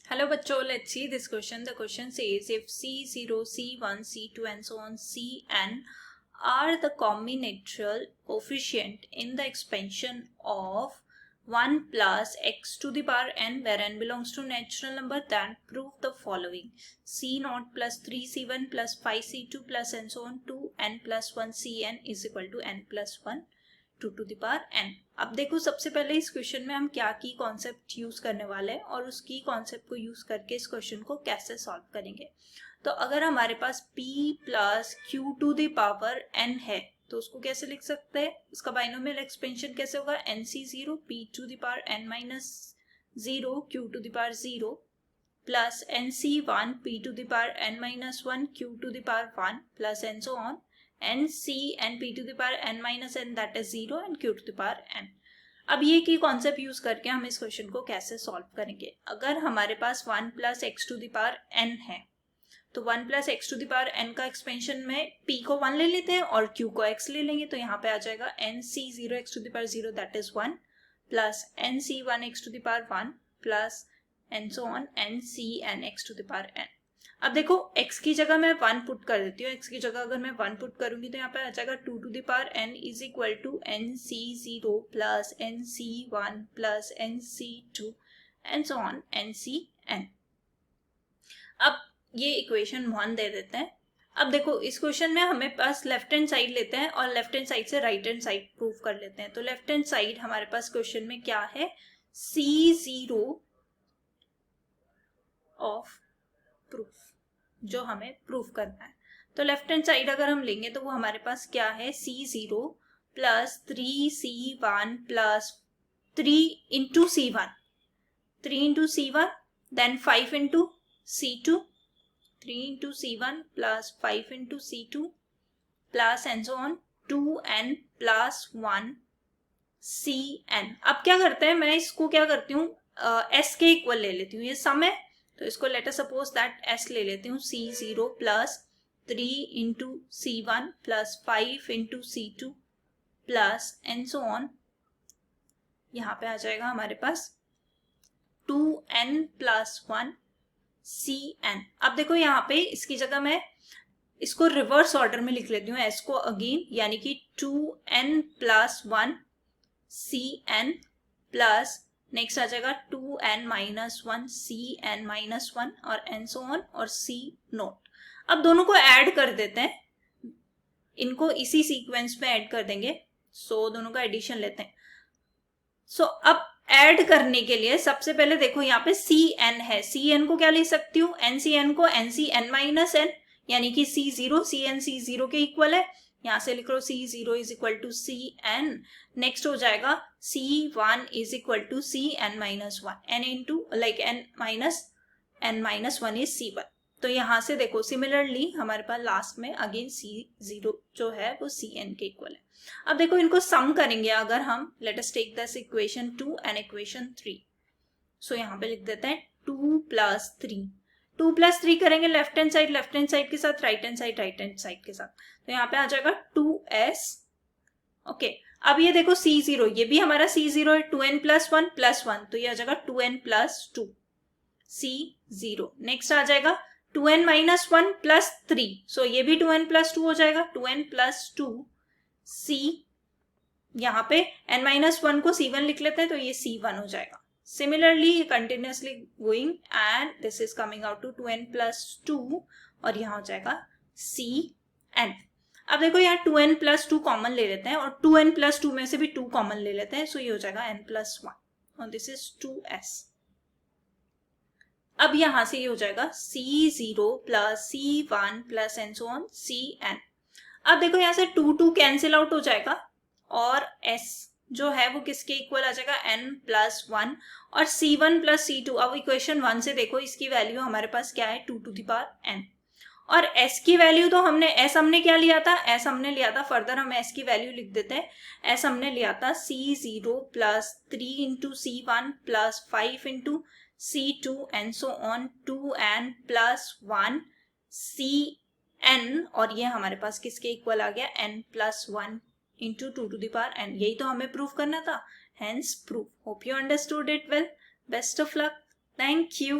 Hello bachcho, let's see this question. The question says if C0, C1, C2 and so on Cn are the combinatorial coefficient in the expansion of 1 plus x to the power n where n belongs to natural number, then prove the following. C0 plus 3C1 plus 5C2 plus and so on 2n plus 1 Cn is equal to n plus 1 2 to the power n. अब देखो सबसे पहले इस question में हम क्या की concept use करने वाले हैं और उस की कॉन्सेप्ट को यूज करके इस क्वेश्चन को कैसे सॉल्व करेंगे। तो अगर हमारे पास p plus q to the power n है तो उसको कैसे लिख सकते हैं, इसका बाइनोमियल एक्सपेंशन कैसे होगा, nc0 p to the power n minus 0 q to the power 0 plus nc1 p to the power n minus 1 q to the power 1 plus and so on nc and p to the power n minus n that is 0 and q to the power n। अब ये की concept use करके हम इस question को कैसे solve करेंगे। अगर हमारे पास 1 plus x to the power n है तो 1 plus x to the power n का एक्सपेंशन में p को 1 ले लेते हैं और q को x ले लेंगे, तो यहाँ पे आ जाएगा nc0 x to the power 0 that is 1 plus nc1 x to the power 1 plus and so on ncn x to the power n। अब देखो x की जगह मैं 1 पुट कर देती हूँ, x की जगह अगर मैं 1 पुट करूंगी तो यहाँ पे आ जाएगा 2 to the power n is equal to nc0 plus nc1 plus nc2 and so on ncn। अब ये इक्वेशन 1 दे देते हैं। अब देखो इस क्वेश्चन में हमें पास लेफ्ट हैंड साइड लेते हैं और लेफ्ट हैंड साइड से राइट हैंड साइड प्रूव कर लेते हैं। तो लेफ्ट हैंड साइड हमारे पास क्वेश्चन में क्या है, c0 ऑफ प्रूफ जो हमें प्रूफ करना है। तो लेफ्ट हैंड साइड अगर हम लेंगे तो वो हमारे पास क्या है, c0 plus 3c1 plus 3 into c1 3 into c1 then 5 into c2 3 into c1 plus 5 into c2 plus and so on 2n plus 1 cn। अब क्या करते हैं, मैं इसको क्या करती हूँ s के इक्वल ले लेती हूँ, ये सम है तो इसको let us suppose that s ले लेती हूँ c0 plus 3 into c1 plus 5 into c2 plus and so on, यहाँ पे आ जाएगा हमारे पास 2n प्लस 1 cn। अब देखो यहाँ पे इसकी जगह मैं इसको रिवर्स ऑर्डर में लिख लेती हूँ s को अगेन, यानी कि 2n plus 1 cn plus next आ जाएगा 2n माइनस 1 cn माइनस 1 और एंड सो ऑन और c नोट। अब दोनों को ऐड कर देते हैं, इनको इसी सीक्वेंस में ऐड कर देंगे। सो दोनों का एडिशन लेते हैं। सो अब ऐड करने के लिए सबसे पहले देखो यहाँ पे cn है, cn को क्या ले सकती हूँ, ncn को ncn माइनस n यानी कि c0 cn c0 के इक्वल है, यहाँ से लिख लो c0 is equal to cn। Next हो जाएगा c1 is equal to cn minus 1 n into like n minus 1 is c1। तो यहाँ से देखो सिमिलरली हमारे पास लास्ट में अगेन c0 जो है वो cn के इक्वल है। अब देखो इनको सम करेंगे अगर हम, let us take this equation 2 and equation 3। So यहाँ पे लिख देते हैं 2 प्लस 3 करेंगे लेफ्ट हैंड साइड के साथ, राइट हैंड साइड के साथ, तो यहाँ पे आ जाएगा 2s। ओके अब ये देखो c0, ये भी हमारा c0 है, 2n प्लस 1 प्लस 1 तो ये आ जाएगा 2n प्लस 2 c0। नेक्स्ट आ जाएगा 2n माइनस 1 प्लस 3, सो ये भी 2n प्लस 2 हो जाएगा, 2n प्लस 2 c, यहाँ पे n माइनस 1 को c1 लिख लेते हैं तो ये c1 हो जाएगा। Similarly, continuously going and this is coming out to 2n plus 2 और यहाँ हो जाएगा cn। अब देखो यहाँ 2n plus 2 कॉमन ले लेते हैं और 2n plus 2 में से भी 2 कॉमन ले लेते हैं, सो ये हो जाएगा n plus 1 और दिस इज 2s। अब यहाँ से ये हो जाएगा c0 plus c1 plus and so on cn। अब देखो यहाँ से 2 कैंसिल आउट हो जाएगा और s जो है वो किसके इक्वल आ जाएगा, n प्लस 1 और c1 प्लस c2। अब इक्वेशन 1 से देखो इसकी वैल्यू हमारे पास क्या है, 2 टू द पावर n और s की वैल्यू तो s हमने क्या लिया था, s हमने लिया था, फर्दर हम s की वैल्यू लिख देते हैं, s हमने लिया था c0 plus 3 into c1 plus 5 into c2 and so on 2n plus 1 cn और ये हमारे पास किसके इक्वल आ गया, n plus 1 into 2 to the power n। यही तो हमें प्रूफ करना था, hence proof। Hope you understood it well. Best of luck. Thank you.